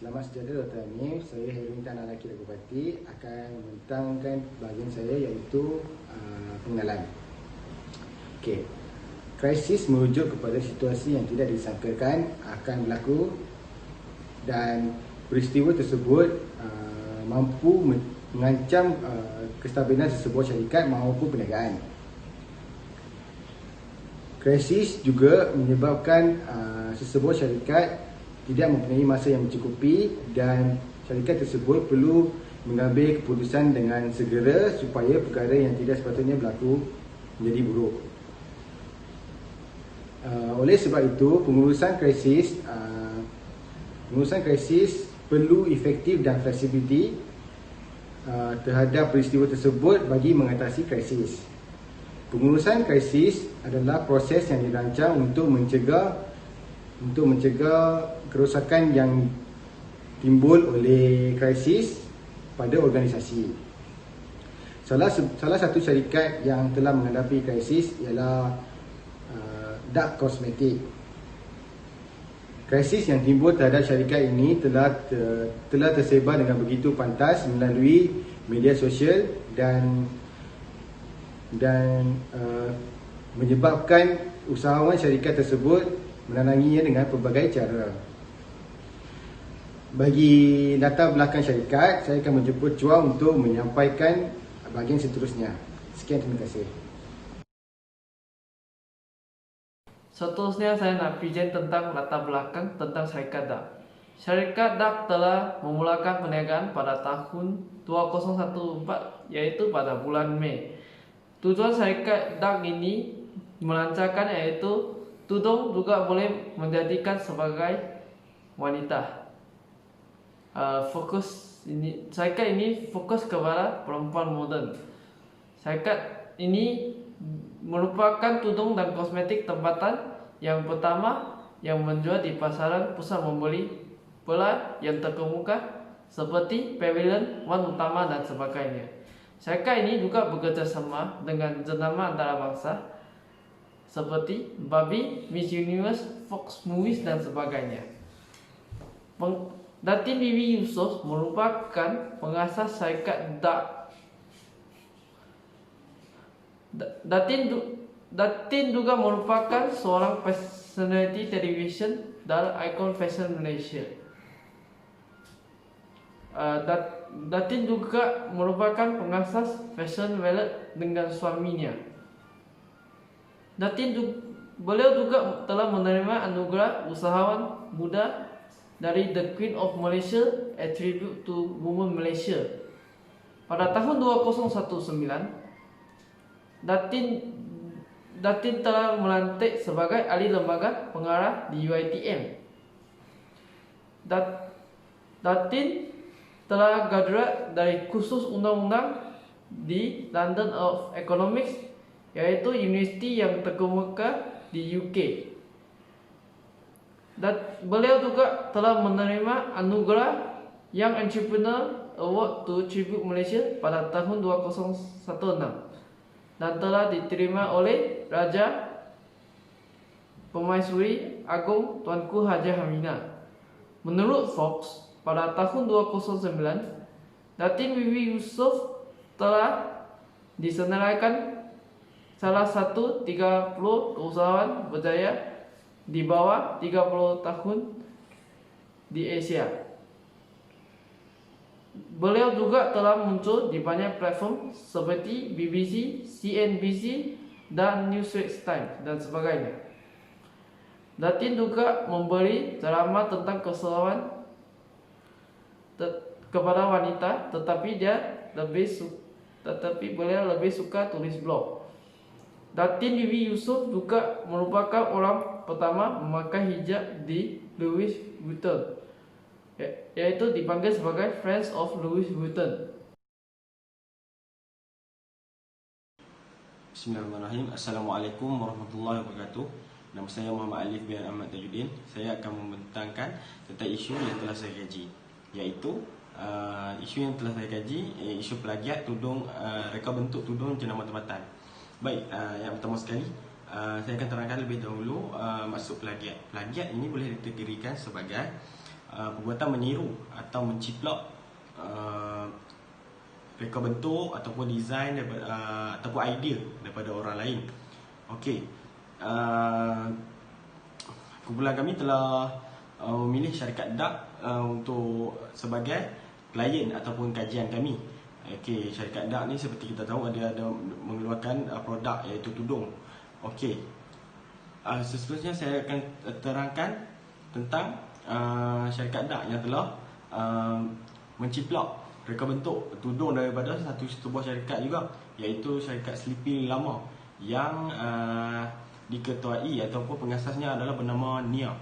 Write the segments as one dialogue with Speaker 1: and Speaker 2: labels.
Speaker 1: Selamat sejahtera Dr. Hanif. Saya Herwintan Alaki Dagopati akan membentangkan bahagian saya iaitu pengenalan. Okey. Krisis merujuk kepada situasi yang tidak disangkakan akan berlaku dan peristiwa tersebut mampu mengancam kestabilan sesebuah syarikat maupun perniagaan. Krisis juga menyebabkan sesebuah syarikat tidak mempunyai masa yang mencukupi dan syarikat tersebut perlu mengambil keputusan dengan segera supaya perkara yang tidak sepatutnya berlaku menjadi buruk. Oleh sebab itu, pengurusan krisis perlu efektif dan fleksibiliti terhadap peristiwa tersebut bagi mengatasi krisis. Pengurusan krisis adalah proses yang dirancang untuk mencegah kerosakan yang timbul oleh krisis pada organisasi. Salah satu syarikat yang telah menghadapi krisis ialah Dark Cosmetics. Krisis yang timbul terhadap syarikat ini telah tersebar dengan begitu pantas melalui media sosial dan menyebabkan usahawan syarikat tersebut menandanginya dengan pelbagai cara. Bagi latar belakang syarikat, saya akan menjemput Chua untuk menyampaikan bahagian seterusnya. Sekian, terima kasih.
Speaker 2: Seterusnya saya nak present tentang latar belakang tentang syarikat DARK. Syarikat DARK telah memulakan perniagaan pada tahun 2014 iaitu pada bulan Mei. Tujuan syarikat DARK ini melancarkan iaitu tudung juga boleh menjadikan sebagai wanita. Syarikat ini fokus kepada perempuan moden. Syarikat ini merupakan tudung dan kosmetik tempatan yang pertama yang menjual di pasaran pusat membeli pela yang terkemuka seperti Pavilion, Wan Utama dan sebagainya. Syarikat ini juga bekerjasama dengan jenama antarabangsa seperti Barbie, Miss Universe, Fox Movies dan sebagainya. Datin Bibi Yusof merupakan pengasas syarikat DARK. Datin juga merupakan seorang personality television dan ikon fashion Malaysia. Datin juga merupakan pengasas fashion wallet dengan suaminya. Beliau juga telah menerima anugerah usahawan muda dari The Queen of Malaysia, a tribute to Women Malaysia. Pada tahun 2019, Datin telah melantik sebagai ahli lembaga pengarah di UiTM. Datin telah graduate dari kursus undang-undang di London of Economics, yaitu universiti yang terkemuka di UK. Dan beliau juga telah menerima anugerah Young Entrepreneur Award to Tribute Malaysia pada tahun 2016 dan telah diterima oleh Raja Permaisuri Agong Tuanku Haji Hamina. Menurut Fox, pada tahun 2009, Datin Bibi Yusof telah disenaraikan salah satu 30 usahawan berjaya di bawah 30 tahun di Asia. Beliau juga telah muncul di banyak platform seperti BBC, CNBC, dan Newsweek Times dan sebagainya. Datin juga memberi ceramah tentang keselamatan kepada wanita, tetapi beliau lebih suka tulis blog. Datin Bibi Yusof juga merupakan orang pertama memakai hijab di Louis Vuitton, yaitu dipanggil sebagai Friends of Louis Vuitton.
Speaker 3: Bismillahirrahmanirrahim. Assalamualaikum warahmatullahi wabarakatuh. Nama saya Muhammad Alif bin Ahmad Tajuddin. Saya akan membentangkan tentang isu yang telah saya kaji, iaitu isu yang telah saya kaji, isu plagiat tudung reka bentuk tudung jenama tempatan. Baik, yang pertama sekali saya akan terangkan lebih dahulu maksud plagiat. Plagiat ini boleh dikategorikan sebagai perbuatan meniru atau menciplak reka bentuk ataupun design daripada, ataupun idea daripada orang lain. Okey, kumpulan kami telah memilih syarikat DAK untuk sebagai klien ataupun kajian kami. Okey, syarikat DAK ni seperti kita tahu ada mengeluarkan produk iaitu tudung. Okey, seterusnya saya akan terangkan tentang syarikat DAK yang telah menciplak reka bentuk tudung daripada sebuah syarikat juga, iaitu syarikat Sleepy lama yang diketuai ataupun pengasasnya adalah bernama Nia.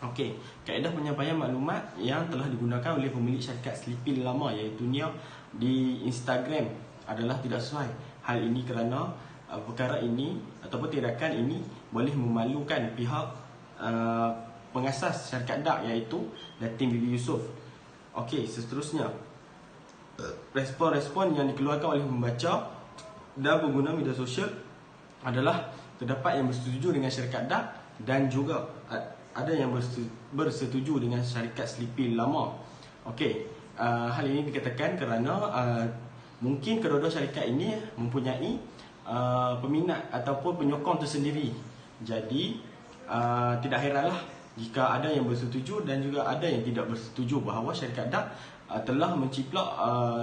Speaker 3: Okey, kaedah penyampaian maklumat yang telah digunakan oleh pemilik syarikat Sleepy lama iaitu Nia di Instagram adalah tidak sesuai. Hal ini kerana perkara ini ataupun tindakan ini boleh memalukan pihak pengasas syarikat DAK iaitu Datin Bibi Yusof. Okey, seterusnya respon-respon yang dikeluarkan oleh pembaca dan pengguna media sosial adalah terdapat yang bersetuju dengan syarikat DAK dan juga ada yang bersetuju dengan syarikat Sleepy lama. Okey, hal ini dikatakan kerana mungkin kedua-dua syarikat ini mempunyai peminat ataupun penyokong tersendiri. Jadi tidak heranlah jika ada yang bersetuju dan juga ada yang tidak bersetuju bahawa syarikat DAK telah menciplak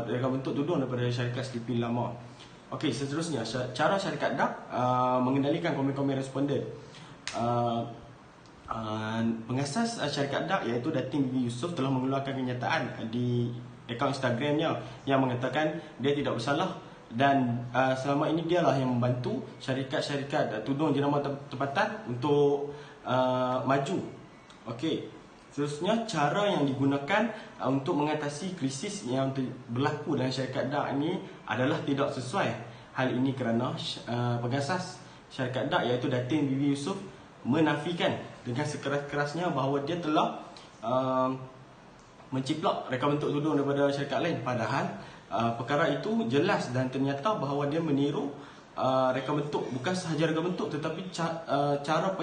Speaker 3: reka bentuk tudung daripada syarikat Sleepy lama. Okey, seterusnya cara syarikat DAK mengendalikan komen-komen responden. Pengasas syarikat DAK iaitu Datin Bibi Yusof telah mengeluarkan kenyataan di akaun Instagramnya yang mengatakan dia tidak bersalah dan selama ini dialah yang membantu syarikat-syarikat tudung jenama tempatan untuk maju. Okey, seterusnya cara yang digunakan untuk mengatasi krisis yang berlaku dalam syarikat DAK ini adalah tidak sesuai. Hal ini kerana pengasas syarikat DAK iaitu Datin Bibi Yusof menafikan dengan sekeras-kerasnya bahawa dia telah menciplak reka bentuk tudung daripada syarikat lain, padahal perkara itu jelas dan ternyata bahawa dia meniru reka bentuk, bukan sahaja reka bentuk tetapi cara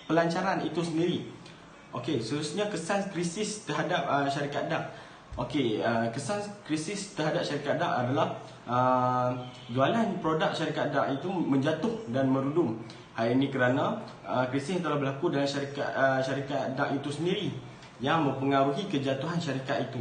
Speaker 3: pelancaran itu sendiri. Okey, seterusnya kesan krisis terhadap syarikat DAK. Okey, kesan krisis terhadap syarikat DAK adalah jualan produk syarikat DAK itu menjatuh dan merudum. Hal ini kerana krisis yang telah berlaku dalam syarikat DAK itu sendiri yang mempengaruhi kejatuhan syarikat itu.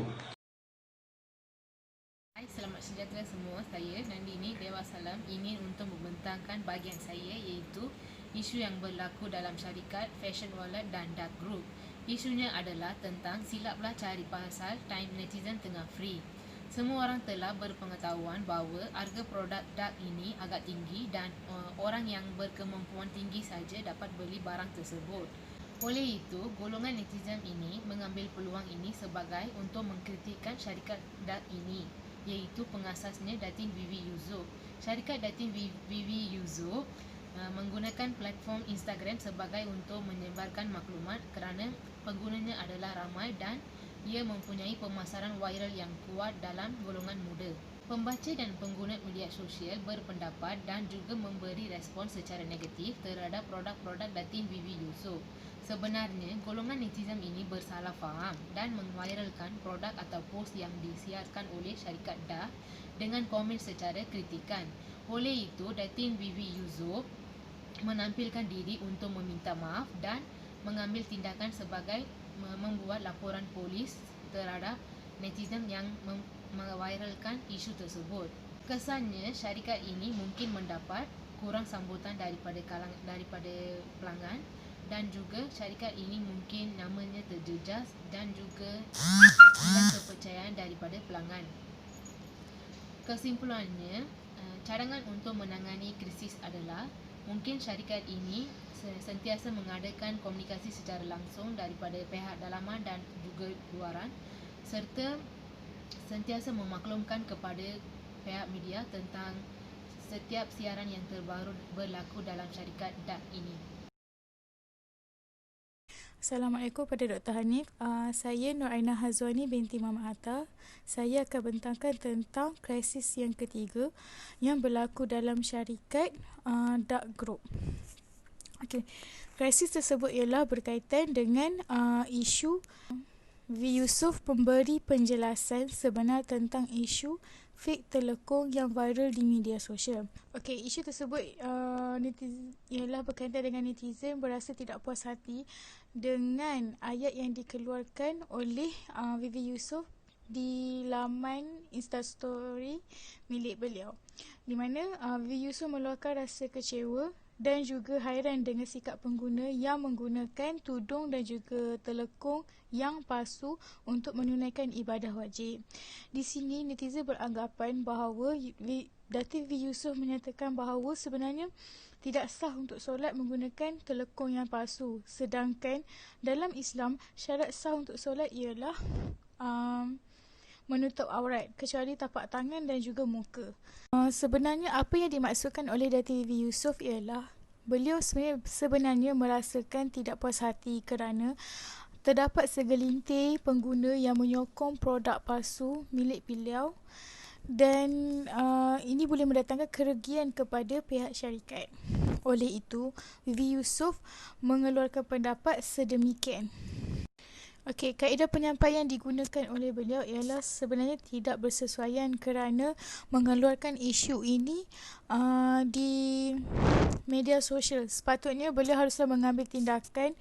Speaker 4: Hai, selamat sejahtera semua. Saya Nandini Dewa Salam ingin untuk membentangkan bahagian saya iaitu isu yang berlaku dalam syarikat Fashion Wallet dan DAK Group. Isunya adalah tentang silaplah cari pasal time netizen tengah free. Semua orang telah berpengetahuan bahawa harga produk DAK ini agak tinggi dan orang yang berkemampuan tinggi saja dapat beli barang tersebut. Oleh itu, golongan netizen ini mengambil peluang ini sebagai untuk mengkritikkan syarikat DAK ini, iaitu pengasasnya Datin Bibi Yusof. Syarikat Datin Bibi Yusof menggunakan platform Instagram sebagai untuk menyebarkan maklumat kerana penggunanya adalah ramai dan ia mempunyai pemasaran viral yang kuat dalam golongan muda. Pembaca dan pengguna media sosial berpendapat dan juga memberi respon secara negatif terhadap produk-produk Datin Bibi Yusof. Sebenarnya, golongan netizen ini bersalah faham dan memviralkan produk atau post yang disiarkan oleh syarikat DAK dengan komen secara kritikan. Oleh itu, Datin Bibi Yusof menampilkan diri untuk meminta maaf dan mengambil tindakan sebagai membuat laporan polis terhadap netizen yang memviralkan isu tersebut. Kesannya, syarikat ini mungkin mendapat kurang sambutan daripada pelanggan dan juga syarikat ini mungkin namanya terjejas dan juga hilang kepercayaan daripada pelanggan. Kesimpulannya, cadangan untuk menangani krisis adalah mungkin syarikat ini sentiasa mengadakan komunikasi secara langsung daripada pihak dalaman dan juga luaran serta sentiasa memaklumkan kepada pihak media tentang setiap siaran yang terbaru berlaku dalam syarikat DAK ini.
Speaker 5: Assalamualaikum kepada Dr. Hanif. Saya Nur Aina Hazwani binti Mama Hatta. Saya akan bentangkan tentang krisis yang ketiga yang berlaku dalam syarikat DAK Group. Okey, krisis tersebut ialah berkaitan dengan isu V. Yusof memberi penjelasan sebenar tentang isu fake telekong yang viral di media sosial. Okey, isu tersebut ialah berkaitan dengan netizen berasa tidak puas hati dengan ayat yang dikeluarkan oleh Vivi Yusof di laman Instastory milik beliau, di mana Vivi Yusof meluahkan rasa kecewa dan juga hairan dengan sikap pengguna yang menggunakan tudung dan juga telekong yang palsu untuk menunaikan ibadah wajib. Di sini netizen beranggapan bahawa Datin V. Yusof menyatakan bahawa sebenarnya tidak sah untuk solat menggunakan telekong yang palsu. Sedangkan dalam Islam, syarat sah untuk solat ialah menutup aurat kecuali tapak tangan dan juga muka. Sebenarnya apa yang dimaksudkan oleh Datin V. Yusof ialah beliau sebenarnya merasakan tidak puas hati kerana terdapat segelintir pengguna yang menyokong produk palsu milik beliau dan ini boleh mendatangkan kerugian kepada pihak syarikat. Oleh itu, V. Yusof mengeluarkan pendapat sedemikian. Okey, kaedah penyampaian digunakan oleh beliau ialah sebenarnya tidak bersesuaian kerana mengeluarkan isu ini di media sosial. Sepatutnya beliau haruslah mengambil tindakan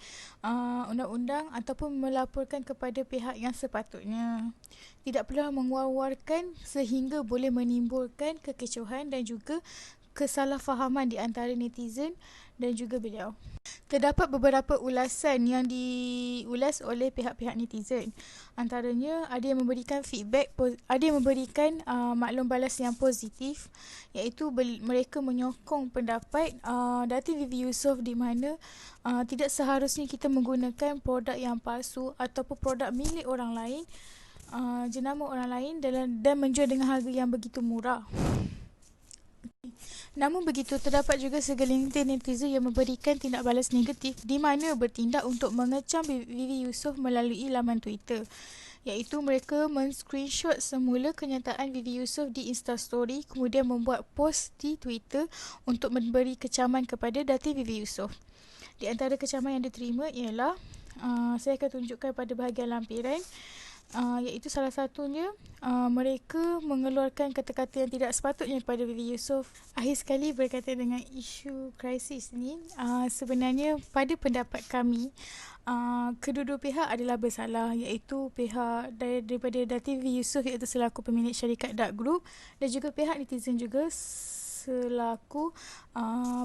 Speaker 5: undang-undang ataupun melaporkan kepada pihak yang sepatutnya. Tidak perlu mengeluarkan sehingga boleh menimbulkan kekecewaan dan juga kesalahfahaman di antara netizen dan juga beliau. Terdapat beberapa ulasan yang diulas oleh pihak-pihak netizen. Antaranya ada yang memberikan feedback, ada yang memberikan maklum balas yang positif, iaitu mereka menyokong pendapat Datin V. Yusof di mana tidak seharusnya kita menggunakan produk yang palsu ataupun produk milik orang lain, jenama orang lain dan menjual dengan harga yang begitu murah. Namun begitu, terdapat juga segelintir netizen yang memberikan tindak balas negatif di mana bertindak untuk mengecam Vivi Yusof melalui laman Twitter, iaitu mereka men-screenshot semula kenyataan Vivi Yusof di Instastory kemudian membuat post di Twitter untuk memberi kecaman kepada Datin Vivi Yusof. Di antara kecaman yang diterima ialah saya akan tunjukkan pada bahagian lampiran, iaitu salah satunya mereka mengeluarkan kata-kata yang tidak sepatutnya kepada Vivi Yusof. Akhir sekali berkaitan dengan isu krisis ni, sebenarnya pada pendapat kami kedua-dua pihak adalah bersalah, iaitu pihak daripada Datin V. Yusof iaitu selaku pemilik syarikat Dark Group dan juga pihak netizen juga selaku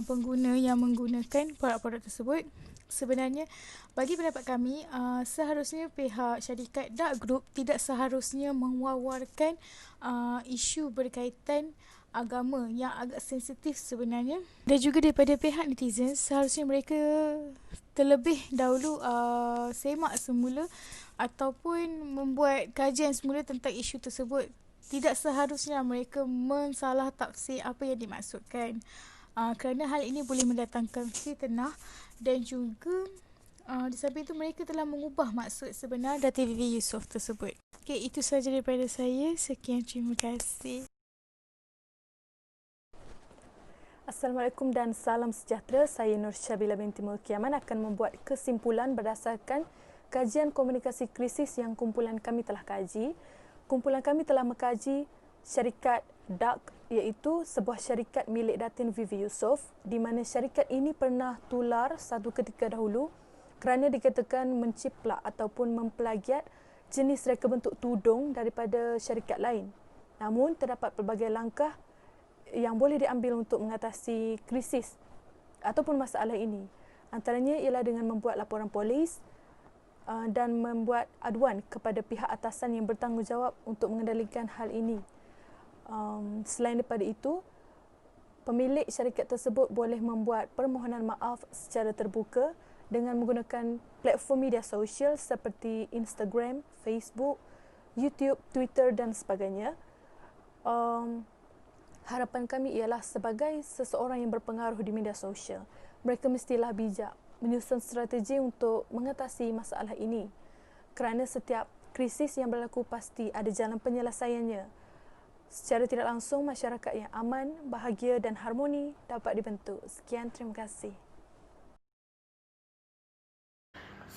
Speaker 5: pengguna yang menggunakan produk-produk tersebut. Sebenarnya bagi pendapat kami, seharusnya pihak syarikat Dark Group tidak seharusnya mengeluarkan isu berkaitan agama yang agak sensitif sebenarnya. Dan juga daripada pihak netizen, seharusnya mereka terlebih dahulu semak semula ataupun membuat kajian semula tentang isu tersebut. Tidak seharusnya mereka mensalah tafsir apa yang dimaksudkan. Kerana hal ini boleh mendatangkan fitnah dan juga di samping itu mereka telah mengubah maksud sebenar Datin Vivi Yusof tersebut. Okey, itu sahaja daripada saya. Sekian, terima kasih.
Speaker 6: Assalamualaikum dan salam sejahtera. Saya Nur Syabila binti Mulkiaman akan membuat kesimpulan berdasarkan kajian komunikasi krisis yang kumpulan kami telah kaji. Kumpulan kami telah mengkaji syarikat Dark, iaitu sebuah syarikat milik Datin Vivi Yusof, di mana syarikat ini pernah tular satu ketika dahulu kerana dikatakan menciplak ataupun memplagiat jenis reka bentuk tudung daripada syarikat lain. Namun terdapat pelbagai langkah yang boleh diambil untuk mengatasi krisis ataupun masalah ini. Antaranya ialah dengan membuat laporan polis dan membuat aduan kepada pihak atasan yang bertanggungjawab untuk mengendalikan hal ini. Selain daripada itu, pemilik syarikat tersebut boleh membuat permohonan maaf secara terbuka dengan menggunakan platform media sosial seperti Instagram, Facebook, YouTube, Twitter dan sebagainya. Harapan kami ialah sebagai seseorang yang berpengaruh di media sosial, mereka mestilah bijak menyusun strategi untuk mengatasi masalah ini. Kerana setiap krisis yang berlaku pasti ada jalan penyelesaiannya. Secara tidak langsung, masyarakat yang aman, bahagia dan harmoni dapat dibentuk. Sekian, terima kasih.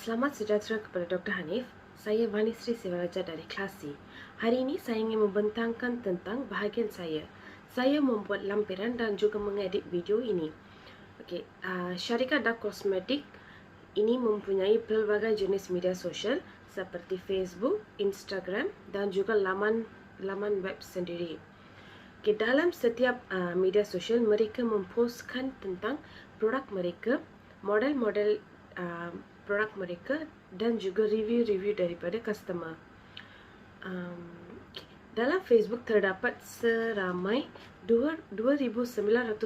Speaker 7: Selamat sejahtera kepada Dr. Hanif. Saya Vanisri Sivaraja dari kelas C. Hari ini saya ingin membentangkan tentang bahagian saya. Saya membuat lampiran dan juga mengedit video ini. Okey, syarikat Dark Cosmetic ini mempunyai pelbagai jenis media sosial seperti Facebook, Instagram dan juga laman web sendiri. Okay, dalam setiap media sosial mereka memposkan tentang produk mereka, model-model produk mereka dan juga review-review daripada customer. Dalam Facebook terdapat seramai 2,974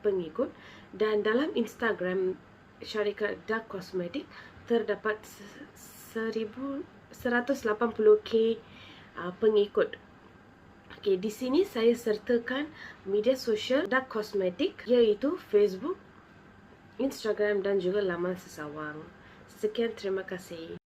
Speaker 7: pengikut dan dalam Instagram syarikat Dark Cosmetic terdapat 180k pengikut. Okay, di sini saya sertakan media sosial Dark Cosmetic iaitu Facebook, Instagram dan juga laman sesawang. Sekian, terima kasih.